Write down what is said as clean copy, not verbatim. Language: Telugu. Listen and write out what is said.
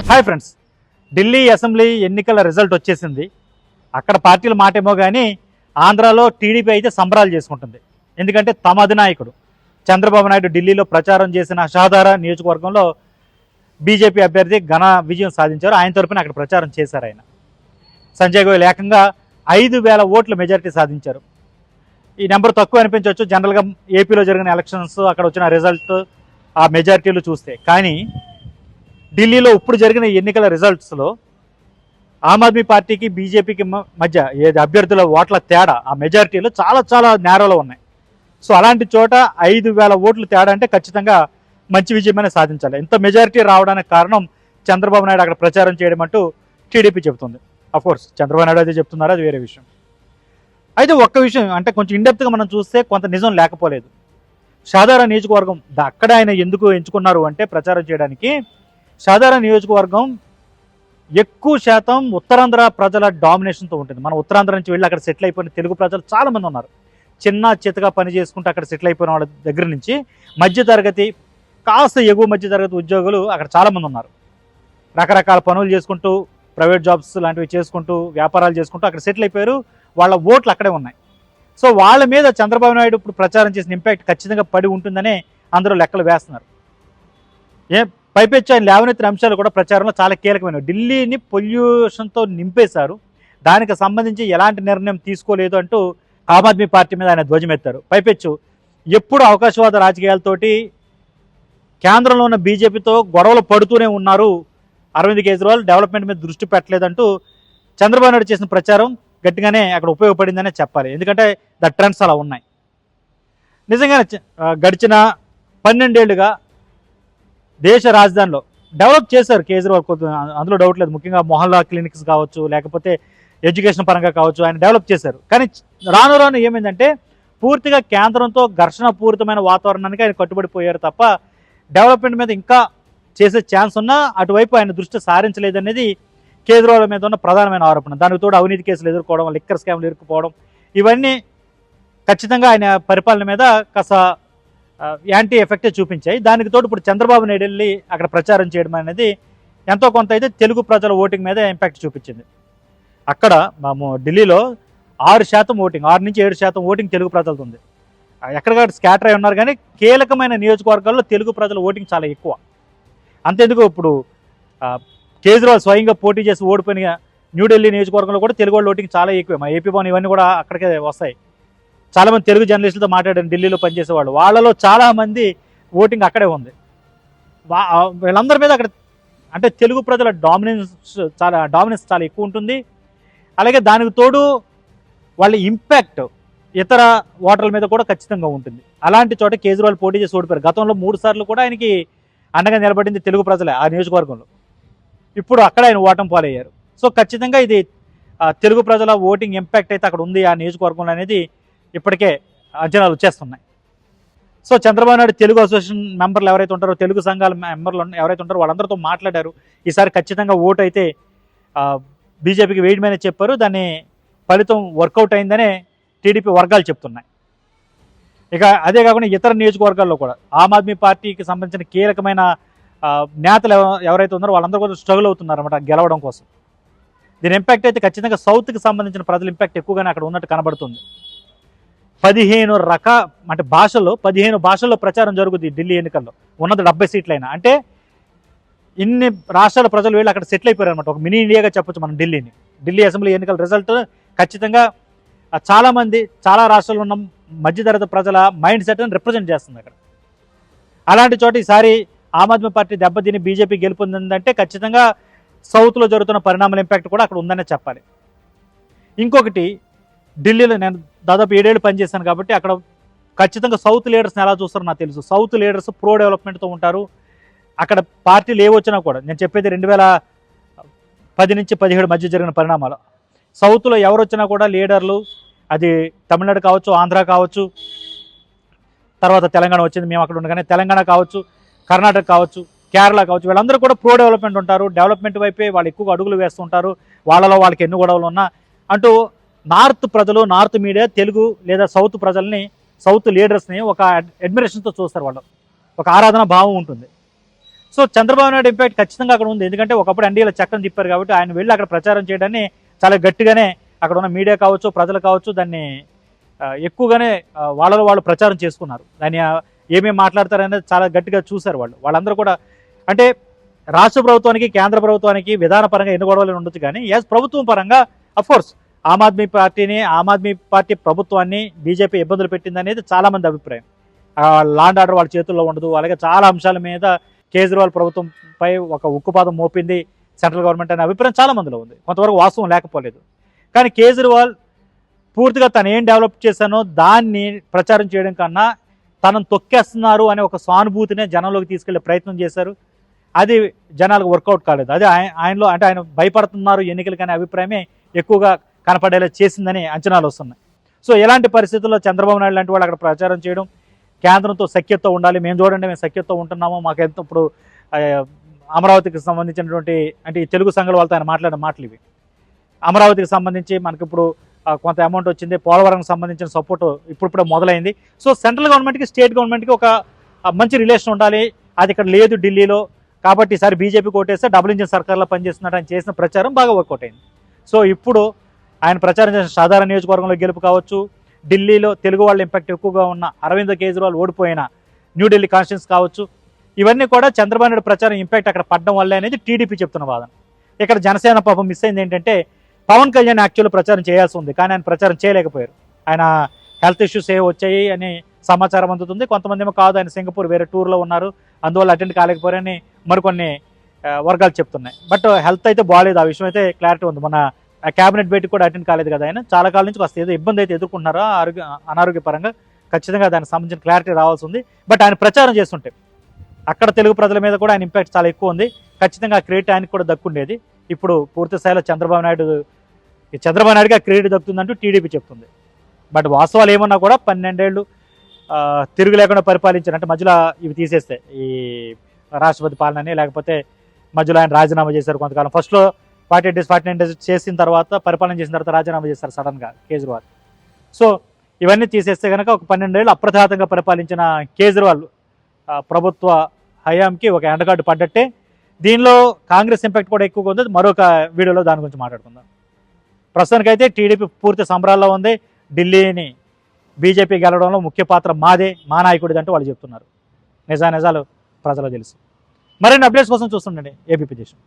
హాయ్ ఫ్రెండ్స్, ఢిల్లీ అసెంబ్లీ ఎన్నికల రిజల్ట్ వచ్చేసింది. అక్కడ పార్టీల మాటేమో కానీ ఆంధ్రాలో టీడీపీ అయితే సంబరాలు చేసుకుంటుంది. ఎందుకంటే తమ అధినాయకుడు చంద్రబాబు నాయుడు ఢిల్లీలో ప్రచారం చేసిన షహదారా నియోజకవర్గంలో బీజేపీ అభ్యర్థి ఘన విజయం సాధించారు. ఆయన తరపున అక్కడ ప్రచారం చేశారు. ఆయన సంజయ్ గోయల్ ఏకంగా 5,000 ఓట్ల మెజారిటీ సాధించారు. ఈ నెంబర్ తక్కువ అనిపించవచ్చు జనరల్గా ఏపీలో జరిగిన ఎలక్షన్స్, అక్కడ వచ్చిన రిజల్ట్, ఆ మెజారిటీలు చూస్తే. కానీ ఢిల్లీలో ఇప్పుడు జరిగిన ఎన్నికల రిజల్ట్స్లో ఆమ్ ఆద్మీ పార్టీకి బీజేపీకి మధ్య అభ్యర్థుల ఓట్ల తేడా, ఆ మెజారిటీలు చాలా చాలా నేరోలో ఉన్నాయి. సో అలాంటి చోట 5,000 ఓట్లు తేడా అంటే ఖచ్చితంగా మంచి విజయమైనా సాధించాలి. ఇంత మెజారిటీ రావడానికి కారణం చంద్రబాబు నాయుడు అక్కడ ప్రచారం చేయడం అంటూ టీడీపీ చెబుతుంది. అఫ్కోర్స్ చంద్రబాబు నాయుడు అయితే చెప్తున్నారు, అది వేరే విషయం. అయితే ఒక్క విషయం అంటే కొంచెం ఇండెప్త్గా మనం చూస్తే కొంత నిజం లేకపోలేదు. షహదారా నియోజకవర్గం అక్కడ ఆయన ఎందుకు ఎంచుకున్నారు అంటే ప్రచారం చేయడానికి, షహదారా నియోజకవర్గం ఎక్కువ శాతం ఉత్తరాంధ్ర ప్రజల డామినేషన్తో ఉంటుంది. మనం ఉత్తరాంధ్ర నుంచి వెళ్ళి అక్కడ సెటిల్ అయిపోయిన తెలుగు ప్రజలు చాలామంది ఉన్నారు. చిన్న చితగా పని చేసుకుంటూ అక్కడ సెటిల్ అయిపోయిన వాళ్ళ దగ్గర నుంచి మధ్యతరగతి, కాస్త ఎగువ మధ్యతరగతి ఉద్యోగులు అక్కడ చాలామంది ఉన్నారు. రకరకాల పనులు చేసుకుంటూ, ప్రైవేట్ జాబ్స్ లాంటివి చేసుకుంటూ, వ్యాపారాలు చేసుకుంటూ అక్కడ సెటిల్ అయిపోయారు. వాళ్ళ ఓట్లు అక్కడే ఉన్నాయి. సో వాళ్ళ మీద చంద్రబాబు నాయుడు ఇప్పుడు ప్రచారం చేసిన ఇంపాక్ట్ ఖచ్చితంగా పడి ఉంటుందనే అందరూ లెక్కలు వేస్తున్నారు. పైపెచ్చు ఆయన లేవనెత్తిన అంశాలు కూడా ప్రచారంలో చాలా కీలకమైనవి. ఢిల్లీని పొల్యూషన్తో నింపేశారు, దానికి సంబంధించి ఎలాంటి నిర్ణయం తీసుకోలేదు అంటూ ఆమ్ ఆద్మీ పార్టీ మీద ఆయన ధ్వజమెత్తారు. పైపెచ్చు ఎప్పుడు అవకాశవాద రాజకీయాలతోటి కేంద్రంలో ఉన్న బీజేపీతో గొడవలు పడుతూనే ఉన్నారు, అరవింద్ కేజ్రీవాల్ డెవలప్మెంట్ మీద దృష్టి పెట్టలేదంటూ చంద్రబాబు నాయుడు చేసిన ప్రచారం గట్టిగానే అక్కడ ఉపయోగపడిందనే చెప్పాలి. ఎందుకంటే ద ట్రెండ్స్ అలా ఉన్నాయి. నిజంగానే గడిచిన 12 ఏళ్లుగా దేశ రాజధానిలో డెవలప్ చేశారు కేజ్రీవాల్, అందులో డౌట్ లేదు. ముఖ్యంగా మొహల్లా క్లినిక్స్ కావచ్చు, లేకపోతే ఎడ్యుకేషన్ పరంగా కావచ్చు, ఆయన డెవలప్ చేశారు. కానీ రాను రాను ఏమైందంటే పూర్తిగా కేంద్రంతో ఘర్షణ పూరితమైన వాతావరణానికి ఆయన కట్టుబడిపోయారు తప్ప డెవలప్మెంట్ మీద ఇంకా చేసే ఛాన్స్ ఉన్నా అటువైపు ఆయన దృష్టి సారించలేదనేది కేజ్రీవాల్ మీద ఉన్న ప్రధానమైన ఆరోపణ. దానికి తోడు అవినీతి కేసులు ఎదుర్కోవడం, లిక్కర్ స్కామ్లు ఇరుక్కుపోవడం, ఇవన్నీ ఖచ్చితంగా ఆయన పరిపాలన మీద కాస్త యాంటీ ఎఫెక్టే చూపించాయి. దానికి తోడు ఇప్పుడు చంద్రబాబు నాయుడు వెళ్ళి అక్కడ ప్రచారం చేయడం అనేది ఎంతో కొంత అయితే తెలుగు ప్రజల ఓటింగ్ మీద ఇంపాక్ట్ చూపించింది. అక్కడ మేము ఢిల్లీలో 6% ఓటింగ్, 6 నుంచి 7% ఓటింగ్ తెలుగు ప్రజలతో ఉంది. ఎక్కడికక్కడ స్కాటర్ అయి ఉన్నారు, కానీ కీలకమైన నియోజకవర్గాల్లో తెలుగు ప్రజల ఓటింగ్ చాలా ఎక్కువ. అంతేందుకు ఇప్పుడు కేజ్రీవాల్ స్వయంగా పోటీ చేసి ఓడిపోయిన న్యూఢిల్లీ నియోజకవర్గంలో కూడా తెలుగు వాళ్ళ ఓటింగ్ చాలా ఎక్కువే. మా ఏపీ భవన్ ఇవన్నీ కూడా అక్కడికే వస్తాయి. చాలామంది తెలుగు జర్నలిస్టులతో మాట్లాడాను ఢిల్లీలో పనిచేసేవాళ్ళు, వాళ్ళలో చాలామంది ఓటింగ్ అక్కడే ఉంది. వీళ్ళందరి మీద అక్కడ అంటే తెలుగు ప్రజల డామినెన్స్ చాలా ఎక్కువ ఉంటుంది. అలాగే దానికి తోడు వాళ్ళ ఇంపాక్ట్ ఇతర ఓటర్ల మీద కూడా ఖచ్చితంగా ఉంటుంది. అలాంటి చోట కేజ్రీవాల్ పోటీ చేసి ఓడిపోయారు. గతంలో 3 సార్లు కూడా ఆయనకి అండగా నిలబడింది తెలుగు ప్రజలే ఆ నియోజకవర్గంలో. ఇప్పుడు అక్కడ ఆయన ఓటమి పాలయ్యారు. సో ఖచ్చితంగా ఇది తెలుగు ప్రజల ఓటింగ్ ఇంపాక్ట్ అయితే అక్కడ ఉంది ఆ నియోజకవర్గంలో అనేది ఇప్పటికే అంచనాలు వచ్చేస్తున్నాయి. సో చంద్రబాబు నాయుడు తెలుగు అసోసియేషన్ మెంబర్లు ఎవరైతే ఉంటారో, తెలుగు సంఘాల మెంబర్లు ఎవరైతే ఉంటారో వాళ్ళందరితో మాట్లాడారు. ఈసారి ఖచ్చితంగా ఓటు అయితే బీజేపీకి వేయడమని చెప్పారు. దాన్ని ఫలితం వర్కౌట్ అయిందనే టీడీపీ వర్గాలు చెప్తున్నాయి. ఇక అదే కాకుండా ఇతర నియోజకవర్గాల్లో కూడా ఆమ్ ఆద్మీ పార్టీకి సంబంధించిన కీలకమైన నేతలు ఎవరైతే ఉన్నారో వాళ్ళందరూ కూడా స్ట్రగుల్ అవుతున్నారు అన్నమాట గెలవడం కోసం. దీని ఇంపాక్ట్ అయితే ఖచ్చితంగా సౌత్కి సంబంధించిన ప్రజల ఇంపాక్ట్ ఎక్కువగానే అక్కడ ఉన్నట్టు కనబడుతుంది. 15 భాషల్లో ప్రచారం జరుగుతుంది ఢిల్లీ ఎన్నికల్లో. ఉన్నది 70 సీట్లైనా అంటే ఇన్ని రాష్ట్రాల ప్రజలు వెళ్ళి అక్కడ సెటిల్ అయిపోయారు అనమాట. ఒక మినీ ఇండియాగా చెప్పొచ్చు మనం ఢిల్లీని. ఢిల్లీ అసెంబ్లీ ఎన్నికల రిజల్ట్ ఖచ్చితంగా చాలామంది, చాలా రాష్ట్రాల్లో ఉన్న మధ్యతరగతి ప్రజల మైండ్ సెట్ని రిప్రజెంట్ చేస్తుంది అక్కడ. అలాంటి చోట ఈసారి ఆమ్ ఆద్మీ పార్టీ దెబ్బతిని బీజేపీ గెలుపొందిందంటే ఖచ్చితంగా సౌత్లో జరుగుతున్న పరిణామాల ఇంపాక్ట్ కూడా అక్కడ ఉందనే చెప్పాలి. ఇంకొకటి, ఢిల్లీలో నేను దాదాపు 7 ఏళ్ళు పనిచేశాను కాబట్టి అక్కడ ఖచ్చితంగా సౌత్ లీడర్స్ని ఎలా చూస్తారో నాకు తెలుసు. సౌత్ లీడర్స్ ప్రో డెవలప్మెంట్తో ఉంటారు. అక్కడ పార్టీలు ఏవొచ్చినా కూడా, నేను చెప్పేది 2010 నుంచి 17 మధ్య జరిగిన పరిణామాలు. సౌత్లో ఎవరు వచ్చినా కూడా లీడర్లు, అది తమిళనాడు కావచ్చు, ఆంధ్ర కావచ్చు, తర్వాత తెలంగాణ వచ్చింది మేము అక్కడ ఉండగానే, తెలంగాణ కావచ్చు, కర్ణాటక కావచ్చు, కేరళ కావచ్చు, వీళ్ళందరూ కూడా ప్రో డెవలప్మెంట్ ఉంటారు. డెవలప్మెంట్ వైపే వాళ్ళు ఎక్కువగా అడుగులు వేస్తుంటారు. వాళ్ళలో వాళ్ళకి ఎన్ని గొడవలు ఉన్నా అంటూ నార్త్ ప్రజలు, నార్త్ మీడియా తెలుగు లేదా సౌత్ ప్రజల్ని, సౌత్ లీడర్స్ని ఒక అడ్మిరేషన్తో చూస్తారు. వాళ్ళు ఒక ఆరాధన భావం ఉంటుంది. సో చంద్రబాబు నాయుడు ఇంపాక్ట్ ఖచ్చితంగా అక్కడ ఉంది. ఎందుకంటే ఒకప్పుడు ఎన్డీఏలో చక్రం తిప్పారు కాబట్టి ఆయన వెళ్ళి అక్కడ ప్రచారం చేయడాన్ని చాలా గట్టిగానే అక్కడ ఉన్న మీడియా కావచ్చు, ప్రజలు కావచ్చు, దాన్ని ఎక్కువగానే వాళ్ళలో వాళ్ళు ప్రచారం చేసుకున్నారు. దాన్ని ఏమేమి మాట్లాడతారనేది చాలా గట్టిగా చూశారు వాళ్ళందరూ కూడా. అంటే రాష్ట్ర ప్రభుత్వానికి, కేంద్ర ప్రభుత్వానికి విధానపరంగా ఎన్ని గొడవలు ఉండొచ్చు, కానీ ప్రభుత్వం పరంగా అఫ్కోర్స్ ఆమ్ ఆద్మీ పార్టీ ప్రభుత్వాన్ని బీజేపీ ఇబ్బందులు పెట్టింది అనేది చాలామంది అభిప్రాయం. లాండ్ ఆర్డర్ వాళ్ళ చేతుల్లో ఉండదు, అలాగే చాలా అంశాల మీద కేజ్రీవాల్ ప్రభుత్వంపై ఒక ఉక్కుపాదం మోపింది సెంట్రల్ గవర్నమెంట్ అనే అభిప్రాయం చాలా మందిలో ఉంది. కొంతవరకు వాస్తవం లేకపోలేదు. కానీ కేజ్రీవాల్ పూర్తిగా తను ఏం డెవలప్ చేశానో దాన్ని ప్రచారం చేయడం కన్నా తనను తొక్కేస్తున్నారు అనే ఒక సానుభూతినే జనంలోకి తీసుకెళ్లే ప్రయత్నం చేశారు. అది జనాలకు వర్కౌట్ కాలేదు. అది ఆయనలో అంటే ఆయన భయపడుతున్నారు ఎన్నికలకి అనే అభిప్రాయమే ఎక్కువగా కనపడేలా చేసిందని అంచనాలు వస్తున్నాయి. సో ఎలాంటి పరిస్థితుల్లో చంద్రబాబు నాయుడు లాంటి వాళ్ళు అక్కడ ప్రచారం చేయడం, కేంద్రంతో సఖ్యతతో ఉండాలి, మేము చూడండి మేము సఖ్యతతో ఉంటున్నాము, మాకు ఎంత ఇప్పుడు అమరావతికి సంబంధించినటువంటి అంటే ఈ తెలుగు సంఘాల వాళ్ళతో ఆయన మాట్లాడిన మాటలు ఇవి. అమరావతికి సంబంధించి మనకి ఇప్పుడు కొంత అమౌంట్ వచ్చింది, పోలవరంకి సంబంధించిన సపోర్ట్ ఇప్పుడిప్పుడే మొదలైంది. సో సెంట్రల్ గవర్నమెంట్కి, స్టేట్ గవర్నమెంట్కి ఒక మంచి రిలేషన్ ఉండాలి, అది ఇక్కడ లేదు ఢిల్లీలో, కాబట్టి ఈసారి బీజేపీ కోటేస్తే డబుల్ ఇంజిన్ సర్కార్లో పనిచేస్తున్నట్టు ఆయన చేసిన ప్రచారం బాగా వర్కౌట్ అయింది. సో ఇప్పుడు ఆయన ప్రచారం చేసిన సాధారణ నియోజకవర్గంలో గెలుపు కావచ్చు, ఢిల్లీలో తెలుగు వాళ్ళ ఇంపాక్ట్ ఎక్కువగా ఉన్న అరవింద్ కేజ్రీవాల్ ఓడిపోయిన న్యూఢిల్లీ కాన్స్టిట్యూన్స్ కావచ్చు, ఇవన్నీ కూడా చంద్రబాబు నాయుడు ప్రచారం ఇంపాక్ట్ అక్కడ పడడం వల్లే అనేది టీడీపీ చెప్తున్న వాదన. ఇక్కడ జనసేన పాపం మిస్ అయింది ఏంటంటే పవన్ కళ్యాణ్ యాక్చువల్ ప్రచారం చేయాల్సి ఉంది, కానీ ఆయన ప్రచారం చేయలేకపోయారు. ఆయన హెల్త్ ఇష్యూస్ ఏ వచ్చాయి అని సమాచారం అందుతుంది. కొంతమంది ఏమో కాదు, ఆయన సింగపూర్ వేరే టూర్లో ఉన్నారు, అందువల్ల అటెండ్ కాలేకపోయారని మరికొన్ని వర్గాలు చెప్తున్నాయి. బట్ హెల్త్ అయితే బాగాలేదు, ఆ విషయం అయితే క్లారిటీ ఉంది. మన క్యాబినెట్ భేటీకి కూడా అటెండ్ కాలేదు కదా ఆయన. చాలా కాలం నుంచి కాస్త ఏదో ఇబ్బంది అయితే ఎదుర్కొన్నారో అనారోగ్యపరంగా, ఖచ్చితంగా దానికి సంబంధించిన క్లారిటీ రావాల్సి ఉంది. బట్ ఆయన ప్రచారం చేస్తుంటే అక్కడ తెలుగు ప్రజల మీద కూడా ఆయన ఇంపాక్ట్ చాలా ఎక్కువ ఉంది. ఖచ్చితంగా ఆ క్రెడిట్ ఆయనకు కూడా దక్కుండేది. ఇప్పుడు పూర్తి స్థాయిలో చంద్రబాబు నాయుడుకి ఆ క్రెడిట్ దక్కుతుందంటూ టీడీపీ చెప్తుంది. బట్ వాస్తవాలు ఏమన్నా కూడా 12 ఏళ్ళు తిరుగు లేకుండా పరిపాలించారు. అంటే మధ్యలో ఇవి తీసేస్తే ఈ రాష్ట్రపతి పాలనని, లేకపోతే మధ్యలో ఆయన రాజీనామా చేశారు కొంతకాలం. ఫస్ట్లో 49 డేస్ చేసిన తర్వాత, పరిపాలన చేసిన తర్వాత రాజీనామా చేస్తారు సడన్గా కేజ్రీవాల్. సో ఇవన్నీ తీసేస్తే కనుక ఒక 12 ఏళ్ళు అప్రతిహతంగా పరిపాలించిన కేజ్రీవాల్ ప్రభుత్వ హయాంకి ఒక ఎండగాడు పడ్డట్టే. దీనిలో కాంగ్రెస్ ఇంపాక్ట్ కూడా ఎక్కువగా ఉంది. మరొక వీడియోలో దాని గురించి మాట్లాడుకుందాం. ప్రస్తుతానికైతే టీడీపీ పూర్తి సంబరాల్లో ఉంది. ఢిల్లీని బీజేపీ గెలవడంలో ముఖ్య పాత్ర మాదే, మా నాయకుడిది అంటూ వాళ్ళు చెప్తున్నారు. నిజాలు ప్రజలకు తెలుసు. మరిన్ని అప్డేట్స్ కోసం చూస్తుండండి ఏబీపీ దేశం.